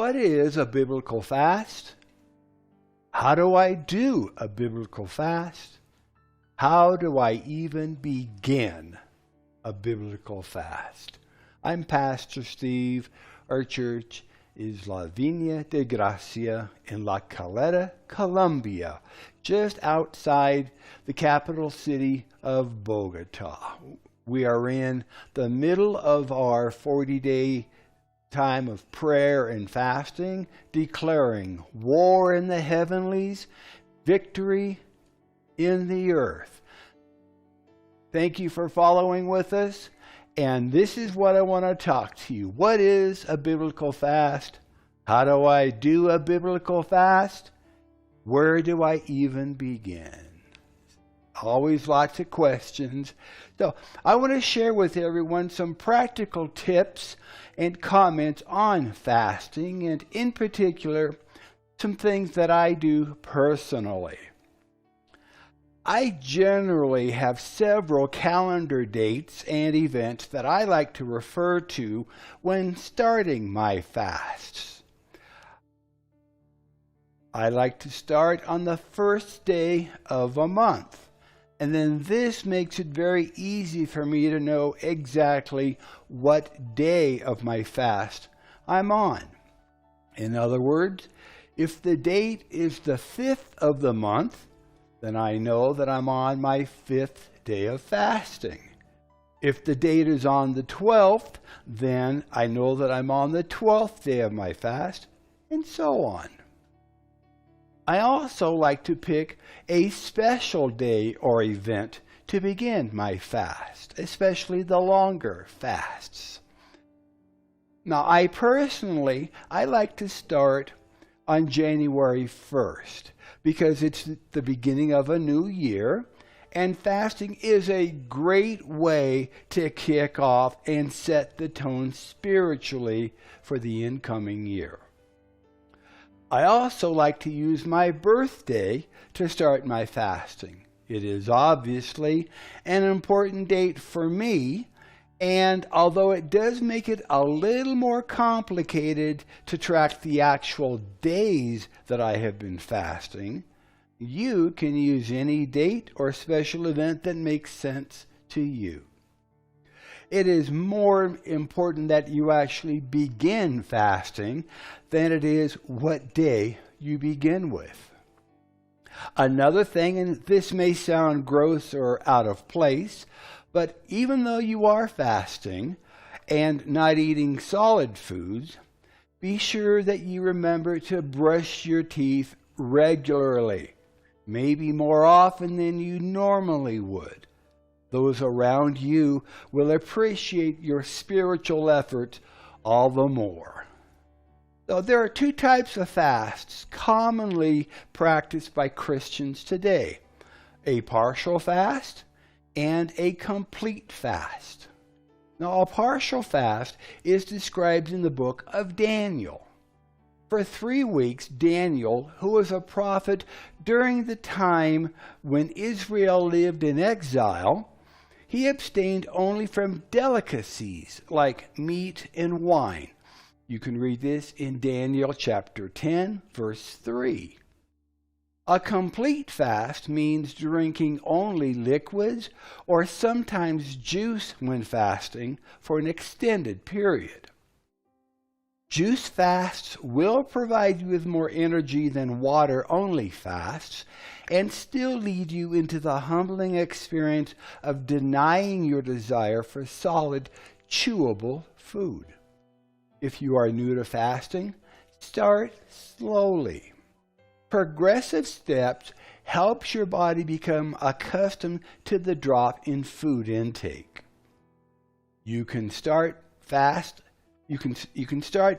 what is a biblical fast? How do I do a biblical fast? How do I even begin a biblical fast? I'm Pastor Steve. Our church is La Viña de Gracia in La Caleta, Colombia, just outside the capital city of Bogota. We are in the middle of our 40-day time of prayer and fasting, declaring war in the heavenlies, victory in the earth. Thank you for following with us. And this is what I want to talk to you. What is a biblical fast? How do I do a biblical fast? Where do I even begin? Always lots of questions. So I want to share with everyone some practical tips and comments on fasting, and in particular, some things that I do personally. I generally have several calendar dates and events that I like to refer to when starting my fasts. I like to start on the first day of a month, and then this makes it very easy for me to know exactly what day of my fast I'm on. In other words, if the date is the 5th of the month, then I know that I'm on my 5th day of fasting. If the date is on the 12th, then I know that I'm on the 12th day of my fast, and so on. I also like to pick a special day or event to begin my fast, especially the longer fasts. Now, I like to start on January 1st. Because it's the beginning of a new year, and fasting is a great way to kick off and set the tone spiritually for the incoming year. I also like to use my birthday to start my fasting. It is obviously an important date for me, and although it does make it a little more complicated to track the actual days that I have been fasting, you can use any date or special event that makes sense to you. It is more important that you actually begin fasting than it is what day you begin with. Another thing, and this may sound gross or out of place, but even though you are fasting and not eating solid foods, be sure that you remember to brush your teeth regularly, maybe more often than you normally would. Those around you will appreciate your spiritual effort all the more. So there are two types of fasts commonly practiced by Christians today: a partial fast and a complete fast. Now, a partial fast is described in the book of Daniel. For 3 weeks, Daniel, who was a prophet during the time when Israel lived in exile, he abstained only from delicacies like meat and wine. You can read this in Daniel chapter 10, verse 3. A complete fast means drinking only liquids or sometimes juice when fasting for an extended period. Juice fasts will provide you with more energy than water-only fasts and still lead you into the humbling experience of denying your desire for solid, chewable food. If you are new to fasting, start slowly. Progressive steps helps your body become accustomed to the drop in food intake. You can start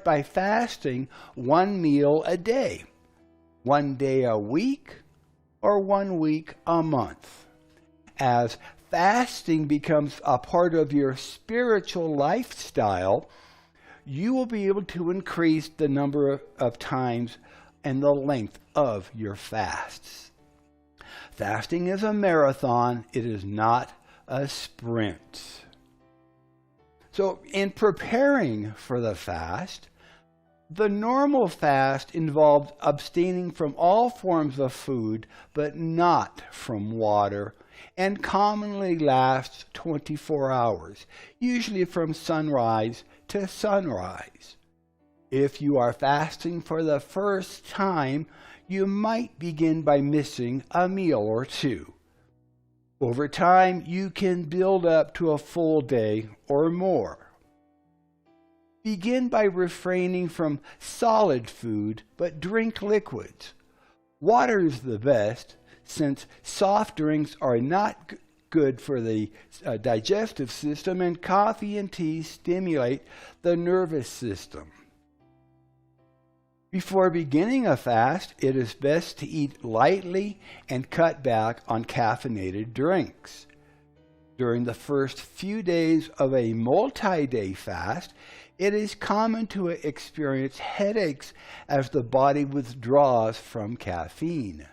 by fasting 1 meal a day, 1 day a week, or 1 week a month. As fasting becomes a part of your spiritual lifestyle, you will be able to increase the number of times and the length of your fasts. Fasting is a marathon. It is not a sprint. So in preparing for the fast, The normal fast involves abstaining from all forms of food, but not from water, and commonly lasts 24 hours, usually from sunrise to sunrise. If you are fasting for the first time, you might begin by missing a meal or two. Over time, you can build up to a full day or more. Begin by refraining from solid food, but drink liquids. Water is the best, since soft drinks are not good for the digestive system, and coffee and tea stimulate the nervous system. Before beginning a fast, it is best to eat lightly and cut back on caffeinated drinks. During the first few days of a multi-day fast, it is common to experience headaches as the body withdraws from caffeine.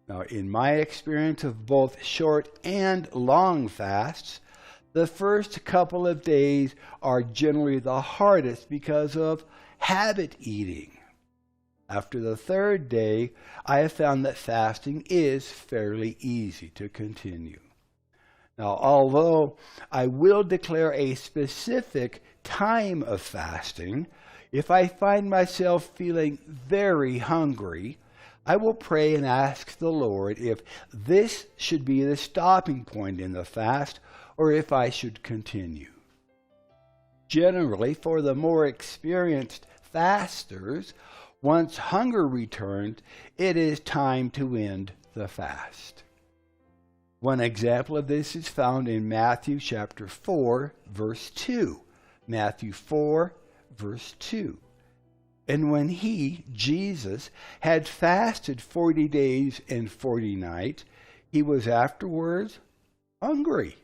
Now, in my experience of both short and long fasts, the first couple of days are generally the hardest because of habit eating. After the third day, I have found that fasting is fairly easy to continue. Now, although I will declare a specific time of fasting, if I find myself feeling very hungry, I will pray and ask the Lord if this should be the stopping point in the fast or if I should continue. Generally, for the more experienced fasters, once hunger returns, it is time to end the fast. One example of this is found in Matthew chapter 4, verse 2. Matthew 4, verse 2. And when he, Jesus, had fasted 40 days and 40 nights, he was afterwards hungry.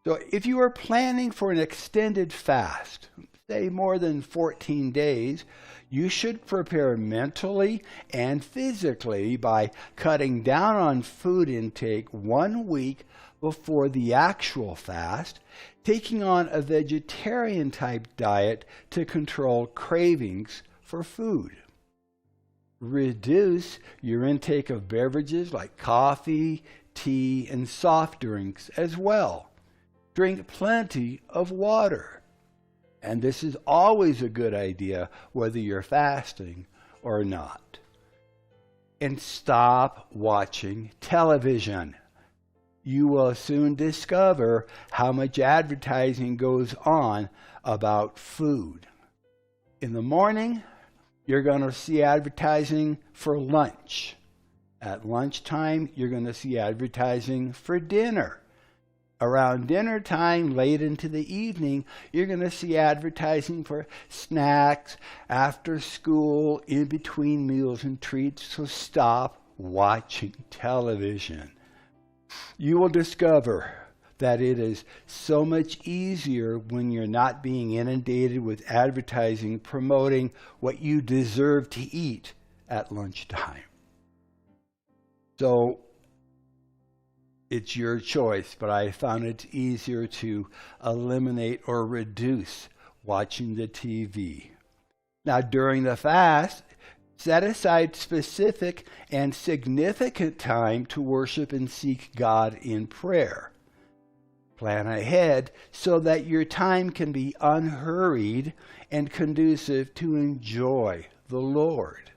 So if you are planning for an extended fast, say more than 14 days, you should prepare mentally and physically by cutting down on food intake 1 week before the actual fast, taking on a vegetarian type diet to control cravings for food. Reduce your intake of beverages like coffee, tea, and soft drinks as well. Drink plenty of water. And this is always a good idea whether you're fasting or not. And stop watching television. You will soon discover how much advertising goes on about food. In the morning, you're going to see advertising for lunch. At lunchtime, you're going to see advertising for dinner. Around dinner time, late into the evening, you're going to see advertising for snacks, after school, in between meals and treats. So stop watching television. You will discover that it is so much easier when you're not being inundated with advertising promoting what you deserve to eat at lunchtime. So it's your choice, but I found it easier to eliminate or reduce watching the TV. Now, during the fast, set aside specific and significant time to worship and seek God in prayer. Plan ahead so that your time can be unhurried and conducive to enjoy the Lord.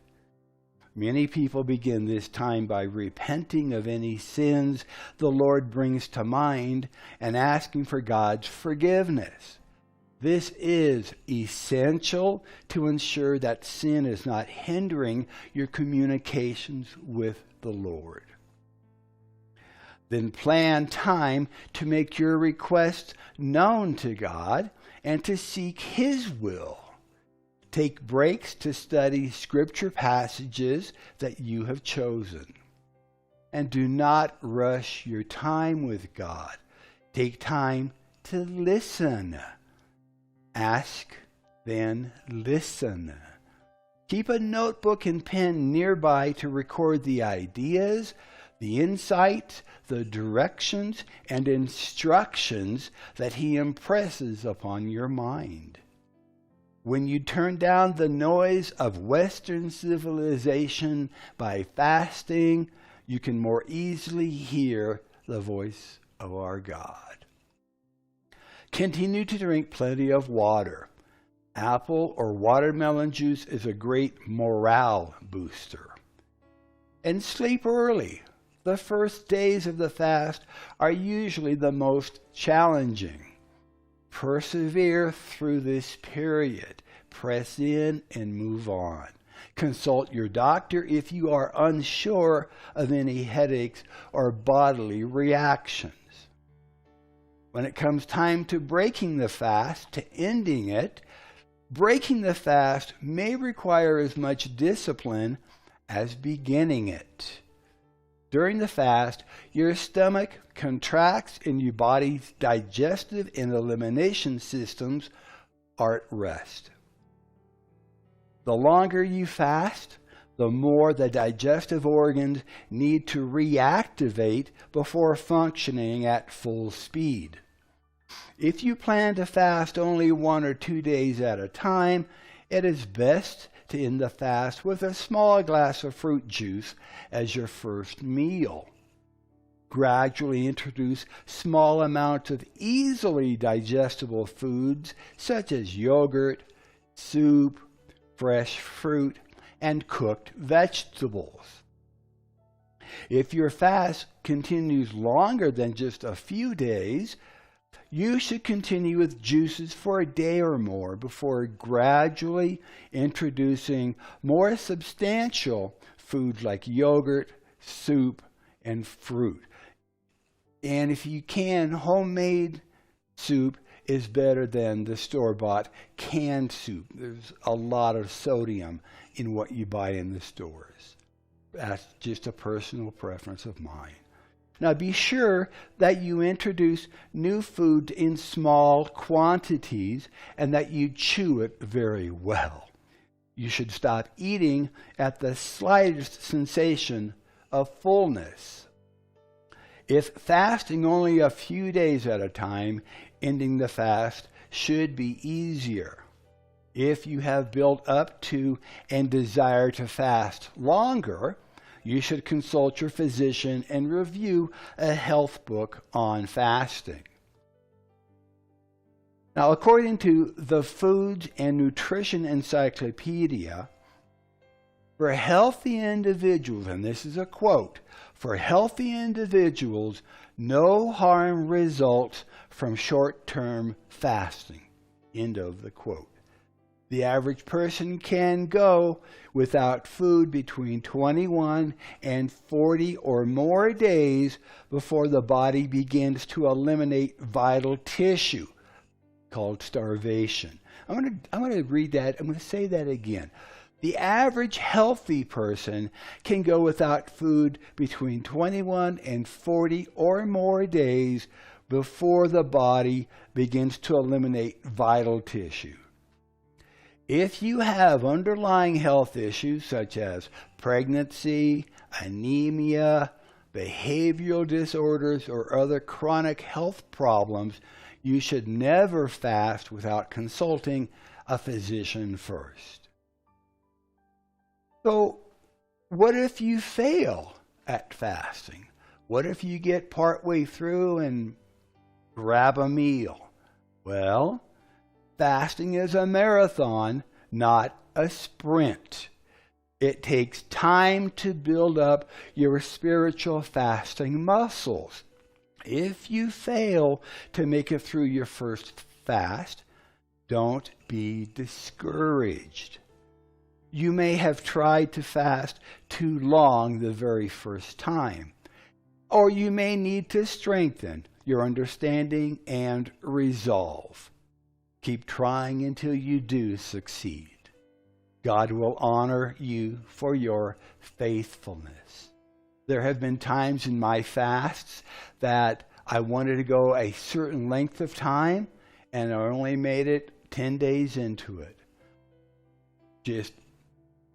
Many people begin this time by repenting of any sins the Lord brings to mind and asking for God's forgiveness. This is essential to ensure that sin is not hindering your communications with the Lord. Then plan time to make your requests known to God and to seek His will. Take breaks to study scripture passages that you have chosen. And do not rush your time with God. Take time to listen. Ask, then listen. Keep a notebook and pen nearby to record the ideas, the insights, the directions, and instructions that He impresses upon your mind. When you turn down the noise of Western civilization by fasting, you can more easily hear the voice of our God. Continue to drink plenty of water. Apple or watermelon juice is a great morale booster. And sleep early. The first days of the fast are usually the most challenging. Persevere through this period. Press in and move on. Consult your doctor if you are unsure of any headaches or bodily reactions. When it comes time to breaking the fast, to ending it, breaking the fast may require as much discipline as beginning it. During the fast, your stomach contracts and your body's digestive and elimination systems are at rest. The longer you fast, the more the digestive organs need to reactivate before functioning at full speed. If you plan to fast only 1 or 2 days at a time, it is best to end the fast with a small glass of fruit juice as your first meal. Gradually introduce small amounts of easily digestible foods such as yogurt, soup, fresh fruit, and cooked vegetables. If your fast continues longer than just a few days, you should continue with juices for a day or more before gradually introducing more substantial foods like yogurt, soup, and fruit. And if you can, homemade soup is better than the store-bought canned soup. There's a lot of sodium in what you buy in the stores. That's just a personal preference of mine. Now be sure that you introduce new food in small quantities and that you chew it very well. You should stop eating at the slightest sensation of fullness. If fasting only a few days at a time, ending the fast should be easier. If you have built up to and desire to fast longer, you should consult your physician and review a health book on fasting. Now, according to the Foods and Nutrition Encyclopedia, for healthy individuals, and this is a quote, for healthy individuals, no harm results from short-term fasting. End of the quote. The average person can go without food between 21 and 40 or more days before the body begins to eliminate vital tissue, called starvation. I'm going to read that. I'm going to say that again. The average healthy person can go without food between 21 and 40 or more days before the body begins to eliminate vital tissue. If you have underlying health issues such as pregnancy, anemia, behavioral disorders, or other chronic health problems, you should never fast without consulting a physician first. So, what if you fail at fasting? What if you get partway through and grab a meal? Well, fasting is a marathon, not a sprint. It takes time to build up your spiritual fasting muscles. If you fail to make it through your first fast, don't be discouraged. You may have tried to fast too long the very first time, or you may need to strengthen your understanding and resolve. Keep trying until you do succeed. God will honor you for your faithfulness. There have been times in my fasts that I wanted to go a certain length of time, and I only made it 10 days into it. Just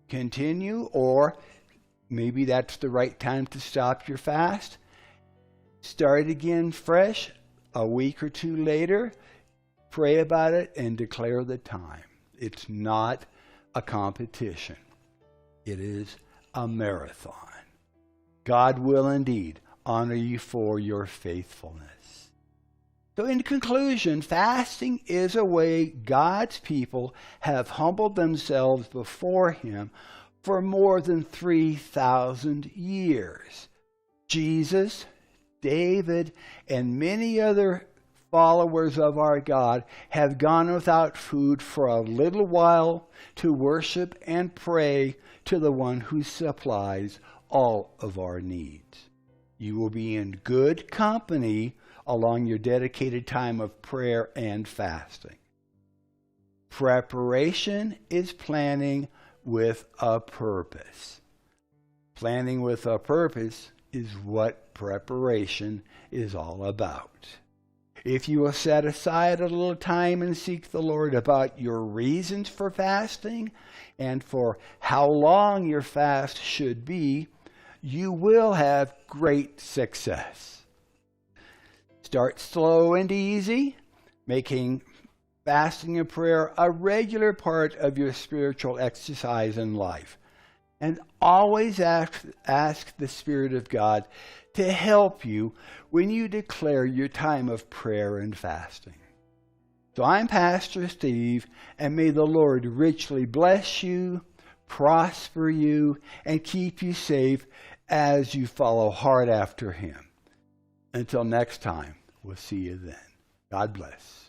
continue, or maybe that's the right time to stop your fast. Start again fresh a week or two later. Pray about it and declare the time. It's not a competition. It is a marathon. God will indeed honor you for your faithfulness. So in conclusion, fasting is a way God's people have humbled themselves before Him for more than 3,000 years. Jesus, David, and many other followers of our God have gone without food for a little while to worship and pray to the one who supplies all of our needs. You will be in good company along your dedicated time of prayer and fasting. Preparation is planning with a purpose. Planning with a purpose is what preparation is all about. If you will set aside a little time and seek the Lord about your reasons for fasting and for how long your fast should be, you will have great success. Start slow and easy, making fasting and prayer a regular part of your spiritual exercise in life. And always ask the Spirit of God to help you when you declare your time of prayer and fasting. So I'm Pastor Steve, and may the Lord richly bless you, prosper you, and keep you safe as you follow hard after Him. Until next time, we'll see you then. God bless.